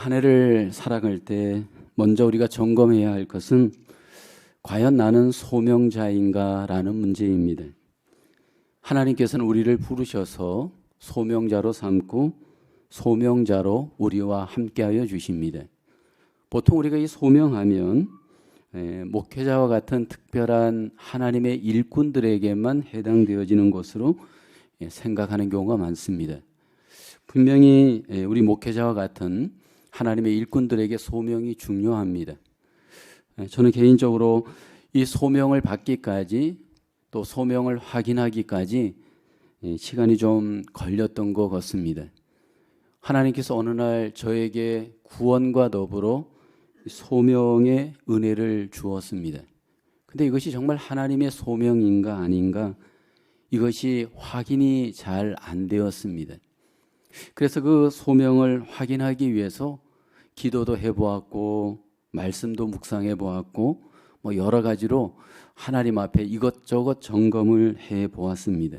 한 해를 살아갈 때 먼저 우리가 점검해야 할 것은 과연 나는 소명자인가라는 문제입니다. 하나님께서는 우리를 부르셔서 소명자로 삼고 소명자로 우리와 함께하여 주십니다. 보통 우리가 이 소명하면 목회자와 같은 특별한 하나님의 일꾼들에게만 해당되어지는 것으로 생각하는 경우가 많습니다. 분명히 우리 목회자와 같은 하나님의 일꾼들에게 소명이 중요합니다. 저는 개인적으로 이 소명을 받기까지 또 소명을 확인하기까지 시간이 좀 걸렸던 것 같습니다. 하나님께서 어느 날 저에게 구원과 더불어 소명의 은혜를 주었습니다. 근데 이것이 정말 하나님의 소명인가 아닌가 이것이 확인이 잘 안 되었습니다. 그래서 그 소명을 확인하기 위해서 기도도 해보았고 말씀도 묵상해 보았고 여러 가지로 하나님 앞에 이것저것 점검을 해 보았습니다.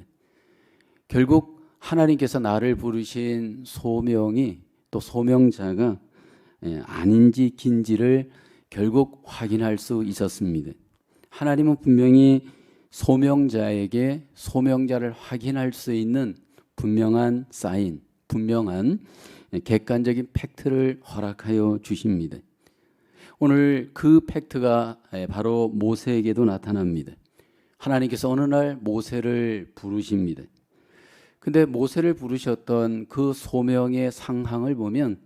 결국 하나님께서 나를 부르신 소명이 또 소명자가 아닌지 긴지를 결국 확인할 수 있었습니다. 하나님은 분명히 소명자에게 소명자를 확인할 수 있는 분명한 사인, 분명한 객관적인 팩트를 허락하여 주십니다. 오늘 그 팩트가 바로 모세에게도 나타납니다. 하나님께서 어느 날 모세를 부르십니다. 근데 모세를 부르셨던 그 소명의 상황을 보면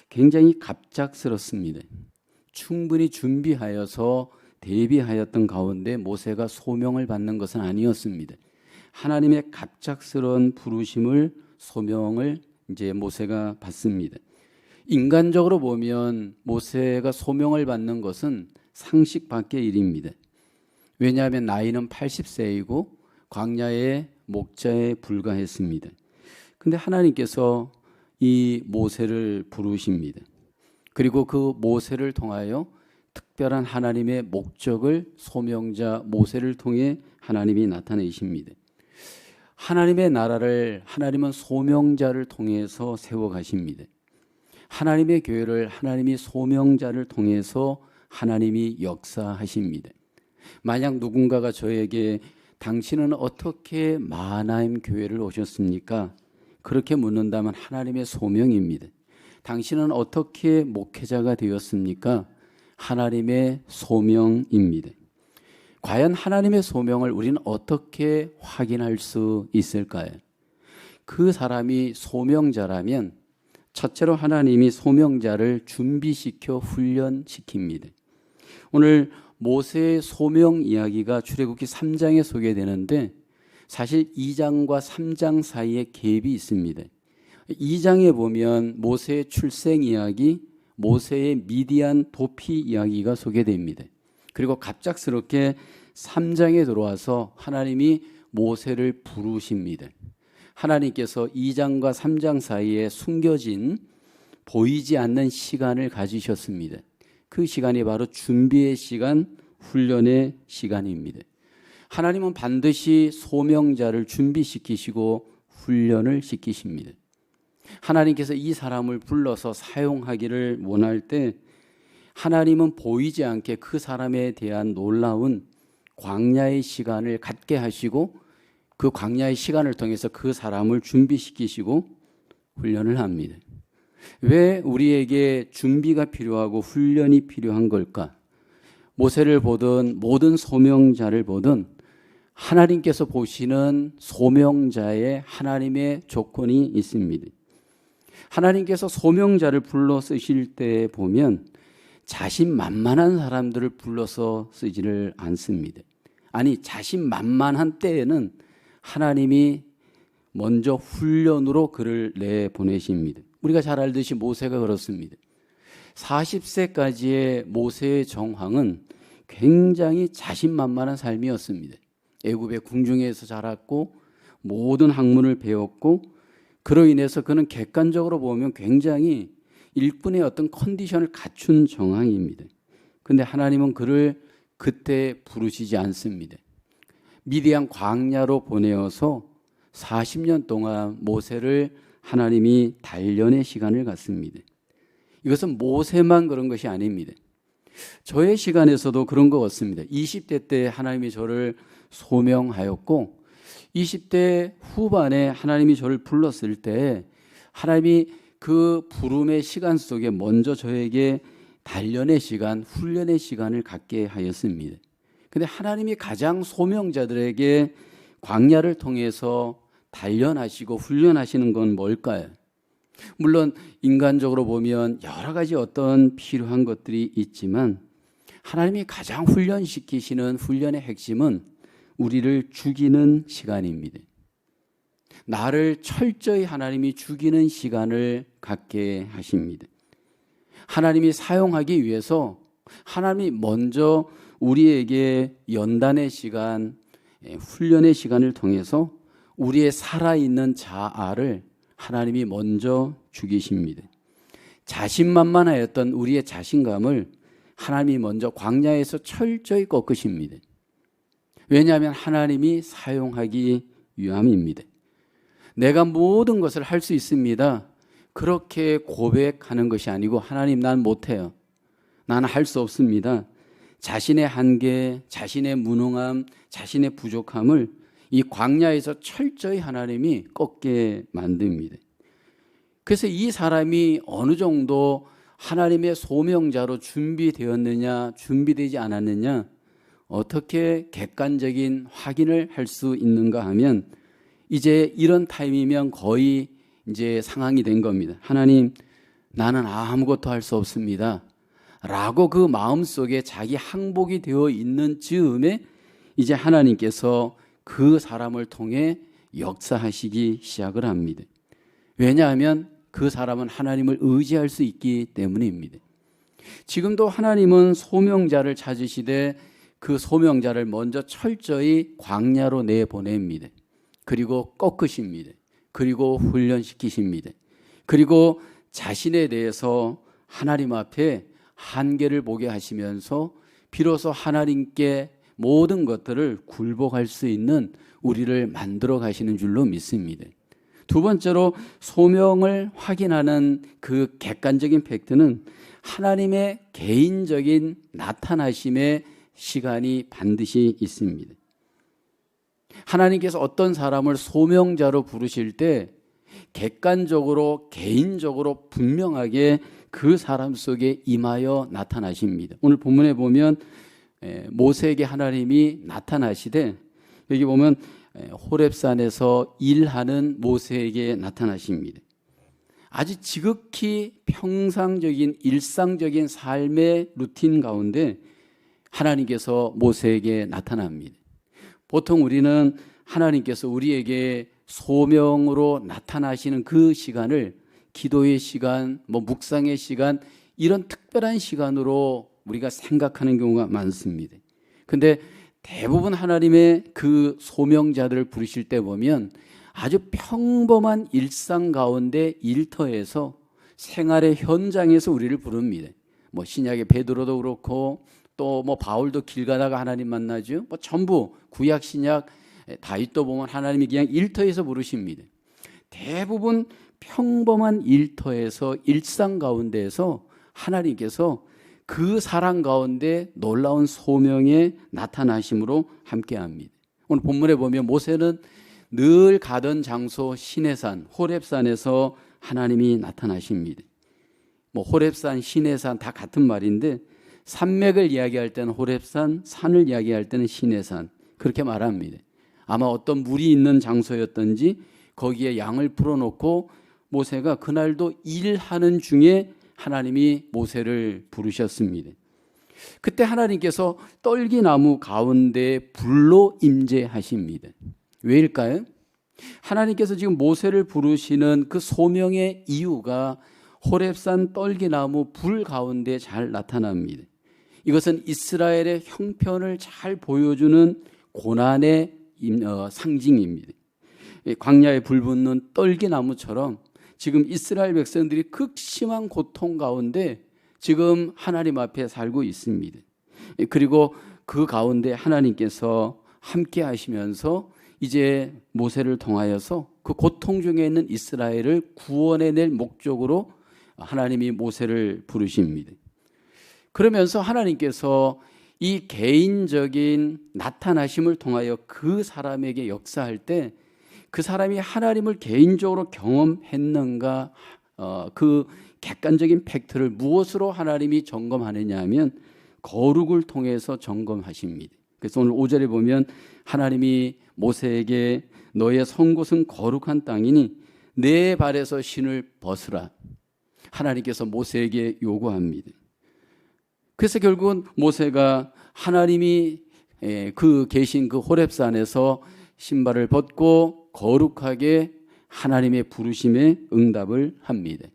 굉장히 갑작스럽습니다. 충분히 준비하여서 대비하였던 가운데 모세가 소명을 받는 것은 아니었습니다. 하나님의 갑작스러운 부르심을 소명을 이제 모세가 받습니다. 인간적으로 보면 모세가 소명을 받는 것은 상식 밖의 일입니다. 왜냐하면 나이는 80세이고 광야의 목자에 불과했습니다. 근데 하나님께서 이 모세를 부르십니다. 그리고 그 모세를 통하여 특별한 하나님의 목적을 소명자 모세를 통해 하나님이 나타내십니다. 하나님의 나라를 하나님은 소명자를 통해서 세워가십니다. 하나님의 교회를 하나님이 소명자를 통해서 하나님이 역사하십니다. 만약 누군가가 저에게 당신은 어떻게 마하나임 교회를 오셨습니까? 그렇게 묻는다면 하나님의 소명입니다. 당신은 어떻게 목회자가 되었습니까? 하나님의 소명입니다. 과연 하나님의 소명을 우리는 어떻게 확인할 수 있을까요? 그 사람이 소명자라면 첫째로 하나님이 소명자를 준비시켜 훈련시킵니다. 오늘 모세의 소명 이야기가 출애굽기 3장에 소개되는데 사실 2장과 3장 사이에 갭이 있습니다. 2장에 보면 모세의 출생 이야기, 모세의 미디안 도피 이야기가 소개됩니다. 그리고 갑작스럽게 3장에 들어와서 하나님이 모세를 부르십니다. 하나님께서 2장과 3장 사이에 숨겨진 보이지 않는 시간을 가지셨습니다. 그 시간이 바로 준비의 시간, 훈련의 시간입니다. 하나님은 반드시 소명자를 준비시키시고 훈련을 시키십니다. 하나님께서 이 사람을 불러서 사용하기를 원할 때 하나님은 보이지 않게 그 사람에 대한 놀라운 광야의 시간을 갖게 하시고 그 광야의 시간을 통해서 그 사람을 준비시키시고 훈련을 합니다. 왜 우리에게 준비가 필요하고 훈련이 필요한 걸까? 모세를 보든 모든 소명자를 보든 하나님께서 보시는 소명자의 하나님의 조건이 있습니다. 하나님께서 소명자를 불러 쓰실 때 보면 자신만만한 사람들을 불러서 쓰지를 않습니다. 아니, 자신만만한 때에는 하나님이 먼저 훈련으로 그를 내보내십니다. 우리가 잘 알듯이 모세가 그렇습니다. 40세까지의 모세의 정황은 굉장히 자신만만한 삶이었습니다. 애굽의 궁중에서 자랐고 모든 학문을 배웠고 그로 인해서 그는 객관적으로 보면 굉장히 일꾼의 어떤 컨디션을 갖춘 정황입니다. 그런데 하나님은 그를 그때 부르시지 않습니다. 미디안 광야로 보내어서 40년 동안 모세를 하나님이 단련의 시간을 갖습니다. 이것은 모세만 그런 것이 아닙니다. 저의 시간에서도 그런 것 같습니다. 20대 때 하나님이 저를 소명하였고 20대 후반에 하나님이 저를 불렀을 때 하나님이 그 부름의 시간 속에 먼저 저에게 단련의 시간, 훈련의 시간을 갖게 하였습니다. 근데 하나님이 가장 소명자들에게 광야를 통해서 단련하시고 훈련하시는 건 뭘까요? 물론 인간적으로 보면 여러 가지 어떤 필요한 것들이 있지만 하나님이 가장 훈련시키시는 훈련의 핵심은 우리를 죽이는 시간입니다. 나를 철저히 하나님이 죽이는 시간을 갖게 하십니다. 하나님이 사용하기 위해서 하나님이 먼저 우리에게 연단의 시간, 훈련의 시간을 통해서 우리의 살아있는 자아를 하나님이 먼저 죽이십니다. 자신만만하였던 우리의 자신감을 하나님이 먼저 광야에서 철저히 꺾으십니다. 왜냐하면 하나님이 사용하기 위함입니다. 내가 모든 것을 할 수 있습니다. 그렇게 고백하는 것이 아니고 하나님 난 못해요. 나는 할 수 없습니다. 자신의 한계, 자신의 무능함, 자신의 부족함을 이 광야에서 철저히 하나님이 꺾게 만듭니다. 그래서 이 사람이 어느 정도 하나님의 소명자로 준비되었느냐, 준비되지 않았느냐, 어떻게 객관적인 확인을 할 수 있는가 하면 이제 이런 타임이면 거의 이제 상황이 된 겁니다. 하나님, 나는 아무것도 할 수 없습니다. 라고 그 마음속에 자기 항복이 되어 있는 즈음에 이제 하나님께서 그 사람을 통해 역사하시기 시작을 합니다. 왜냐하면 그 사람은 하나님을 의지할 수 있기 때문입니다. 지금도 하나님은 소명자를 찾으시되 그 소명자를 먼저 철저히 광야로 내보냅니다. 그리고 꺾으십니다. 그리고 훈련시키십니다. 그리고 자신에 대해서 하나님 앞에 한계를 보게 하시면서 비로소 하나님께 모든 것들을 굴복할 수 있는 우리를 만들어 가시는 줄로 믿습니다. 두 번째로 소명을 확인하는 그 객관적인 팩트는 하나님의 개인적인 나타나심의 시간이 반드시 있습니다. 하나님께서 어떤 사람을 소명자로 부르실 때 객관적으로 개인적으로 분명하게 그 사람 속에 임하여 나타나십니다. 오늘 본문에 보면 모세에게 하나님이 나타나시되 여기 보면 호렙산에서 일하는 모세에게 나타나십니다. 아주 지극히 평상적인 일상적인 삶의 루틴 가운데 하나님께서 모세에게 나타납니다. 보통 우리는 하나님께서 우리에게 소명으로 나타나시는 그 시간을 기도의 시간, 묵상의 시간 이런 특별한 시간으로 우리가 생각하는 경우가 많습니다. 근데 대부분 하나님의 그 소명자들을 부르실 때 보면 아주 평범한 일상 가운데 일터에서 생활의 현장에서 우리를 부릅니다. 신약의 베드로도 그렇고 또 바울도 길 가다가 하나님 만나죠. 전부 구약 신약 다윗도 보면 하나님이 그냥 일터에서 부르십니다. 대부분 평범한 일터에서 일상 가운데에서 하나님께서 그 사랑 가운데 놀라운 소명의 나타나심으로 함께합니다. 오늘 본문에 보면 모세는 늘 가던 장소 시내산 호렙산에서 하나님이 나타나십니다. 호렙산 시내산 다 같은 말인데 산맥을 이야기할 때는 호렙산, 산을 이야기할 때는 시내산 그렇게 말합니다. 아마 어떤 물이 있는 장소였던지 거기에 양을 풀어놓고 모세가 그날도 일하는 중에 하나님이 모세를 부르셨습니다. 그때 하나님께서 떨기나무 가운데 불로 임재하십니다. 왜일까요? 하나님께서 지금 모세를 부르시는 그 소명의 이유가 호렙산 떨기나무 불 가운데 잘 나타납니다. 이것은 이스라엘의 형편을 잘 보여주는 고난의 상징입니다. 광야에 불 붙는 떨기나무처럼 지금 이스라엘 백성들이 극심한 고통 가운데 지금 하나님 앞에 살고 있습니다. 그리고 그 가운데 하나님께서 함께 하시면서 이제 모세를 통하여서 그 고통 중에 있는 이스라엘을 구원해낼 목적으로 하나님이 모세를 부르십니다. 그러면서 하나님께서 이 개인적인 나타나심을 통하여 그 사람에게 역사할 때 그 사람이 하나님을 개인적으로 경험했는가, 그 객관적인 팩트를 무엇으로 하나님이 점검하느냐 하면 거룩을 통해서 점검하십니다. 그래서 오늘 5절에 보면 하나님이 모세에게 너의 선 곳은 거룩한 땅이니 내 발에서 신을 벗으라. 하나님께서 모세에게 요구합니다. 그래서 결국은 모세가 하나님이 계신 그 호렙산에서 신발을 벗고 거룩하게 하나님의 부르심에 응답을 합니다.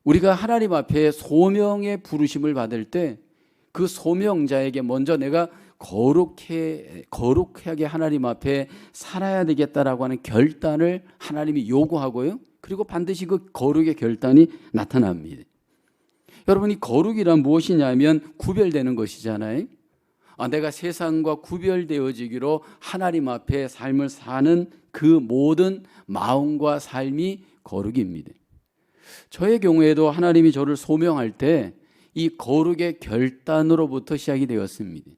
우리가 하나님 앞에 소명의 부르심을 받을 때 그 소명자에게 먼저 내가 거룩하게 하나님 앞에 살아야 되겠다라고 하는 결단을 하나님이 요구하고요. 그리고 반드시 그 거룩의 결단이 나타납니다. 여러분, 이 거룩이란 무엇이냐면 구별되는 것이잖아요. 내가 세상과 구별되어지기로 하나님 앞에 삶을 사는 그 모든 마음과 삶이 거룩입니다. 저의 경우에도 하나님이 저를 소명할 때 이 거룩의 결단으로부터 시작이 되었습니다.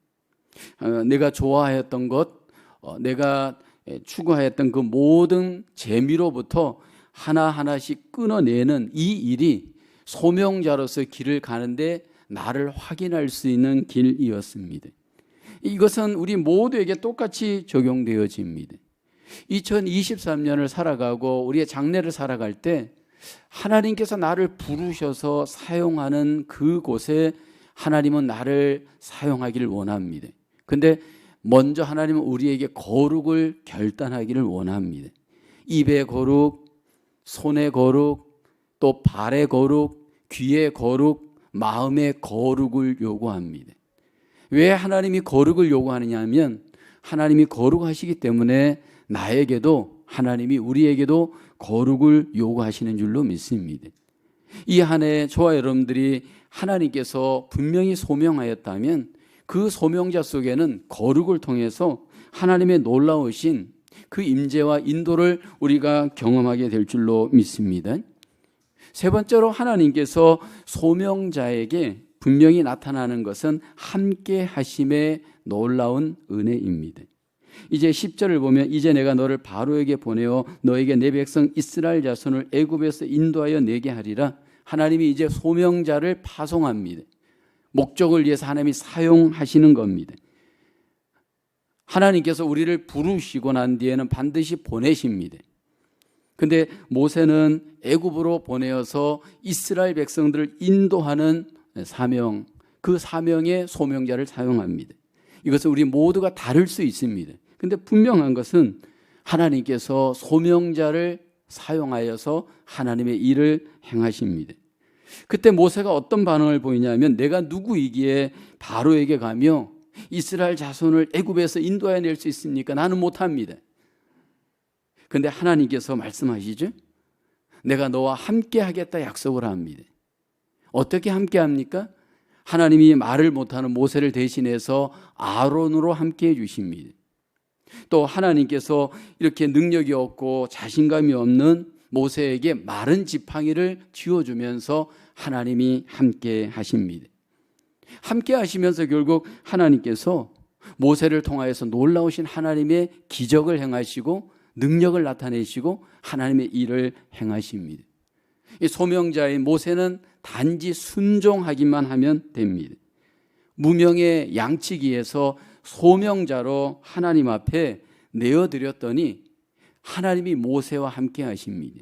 내가 좋아했던 것, 내가 추구하였던 그 모든 재미로부터 하나하나씩 끊어내는 이 일이 소명자로서 길을 가는데 나를 확인할 수 있는 길이었습니다. 이것은 우리 모두에게 똑같이 적용되어집니다. 2023년을 살아가고 우리의 장래를 살아갈 때 하나님께서 나를 부르셔서 사용하는 그곳에 하나님은 나를 사용하기를 원합니다. 근데 먼저 하나님은 우리에게 거룩을 결단하기를 원합니다. 입의 거룩, 손의 거룩, 또 발의 거룩, 귀의 거룩, 마음의 거룩을 요구합니다. 왜 하나님이 거룩을 요구하느냐 하면 하나님이 거룩하시기 때문에 나에게도 하나님이 우리에게도 거룩을 요구하시는 줄로 믿습니다. 이 한 해 저와 여러분들이 하나님께서 분명히 소명하였다면 그 소명자 속에는 거룩을 통해서 하나님의 놀라우신 그 임재와 인도를 우리가 경험하게 될 줄로 믿습니다. 세 번째로 하나님께서 소명자에게 분명히 나타나는 것은 함께 하심의 놀라운 은혜입니다. 이제 10절을 보면 이제 내가 너를 바로에게 보내어 너에게 내 백성 이스라엘 자손을 애굽에서 인도하여 내게 하리라. 하나님이 이제 소명자를 파송합니다. 목적을 위해서 하나님이 사용하시는 겁니다. 하나님께서 우리를 부르시고 난 뒤에는 반드시 보내십니다. 근데 모세는 애굽으로 보내어서 이스라엘 백성들을 인도하는 사명, 그 사명의 소명자를 사용합니다. 이것은 우리 모두가 다를 수 있습니다. 근데 분명한 것은 하나님께서 소명자를 사용하여서 하나님의 일을 행하십니다. 그때 모세가 어떤 반응을 보이냐면 내가 누구이기에 바로에게 가며 이스라엘 자손을 애굽에서 인도해 낼 수 있습니까? 나는 못합니다. 근데 하나님께서 말씀하시죠. 내가 너와 함께 하겠다 약속을 합니다. 어떻게 함께 합니까? 하나님이 말을 못하는 모세를 대신해서 아론으로 함께 해 주십니다. 또 하나님께서 이렇게 능력이 없고 자신감이 없는 모세에게 마른 지팡이를 쥐어주면서 하나님이 함께 하십니다. 함께 하시면서 결국 하나님께서 모세를 통하여서 놀라우신 하나님의 기적을 행하시고 능력을 나타내시고 하나님의 일을 행하십니다. 이 소명자인 모세는 단지 순종하기만 하면 됩니다. 무명의 양치기에서 소명자로 하나님 앞에 내어드렸더니 하나님이 모세와 함께 하십니다.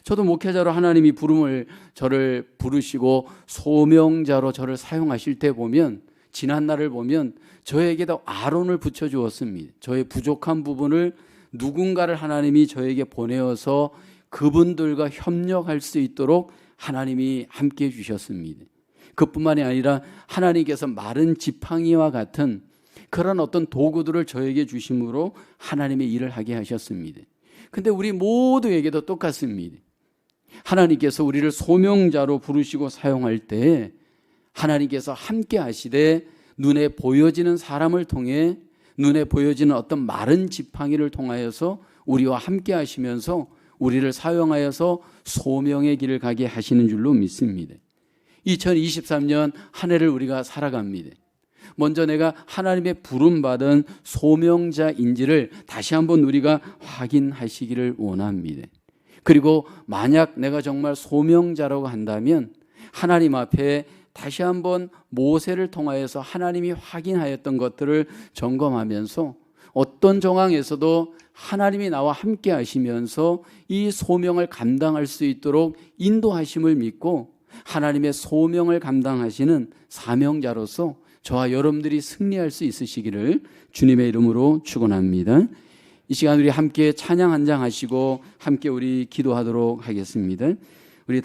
저도 목회자로 하나님이 저를 부르시고 소명자로 저를 사용하실 때 보면 지난 날을 보면 저에게도 아론을 붙여주었습니다. 저의 부족한 부분을 누군가를 하나님이 저에게 보내어서 그분들과 협력할 수 있도록 하나님이 함께 해주셨습니다. 그뿐만이 아니라 하나님께서 마른 지팡이와 같은 그런 어떤 도구들을 저에게 주심으로 하나님의 일을 하게 하셨습니다. 근데 우리 모두에게도 똑같습니다. 하나님께서 우리를 소명자로 부르시고 사용할 때 하나님께서 함께 하시되 눈에 보여지는 사람을 통해 눈에 보여지는 어떤 마른 지팡이를 통하여서 우리와 함께 하시면서 우리를 사용하여서 소명의 길을 가게 하시는 줄로 믿습니다. 2023년 한 해를 우리가 살아갑니다. 먼저 내가 하나님의 부름받은 소명자인지를 다시 한번 우리가 확인하시기를 원합니다. 그리고 만약 내가 정말 소명자라고 한다면 하나님 앞에 다시 한번 모세를 통하여서 하나님이 확인하였던 것들을 점검하면서 어떤 정황에서도 하나님이 나와 함께 하시면서 이 소명을 감당할 수 있도록 인도하심을 믿고 하나님의 소명을 감당하시는 사명자로서 저와 여러분들이 승리할 수 있으시기를 주님의 이름으로 축원합니다. 이 시간 우리 함께 찬양 한 장 하시고 함께 우리 기도하도록 하겠습니다. 우리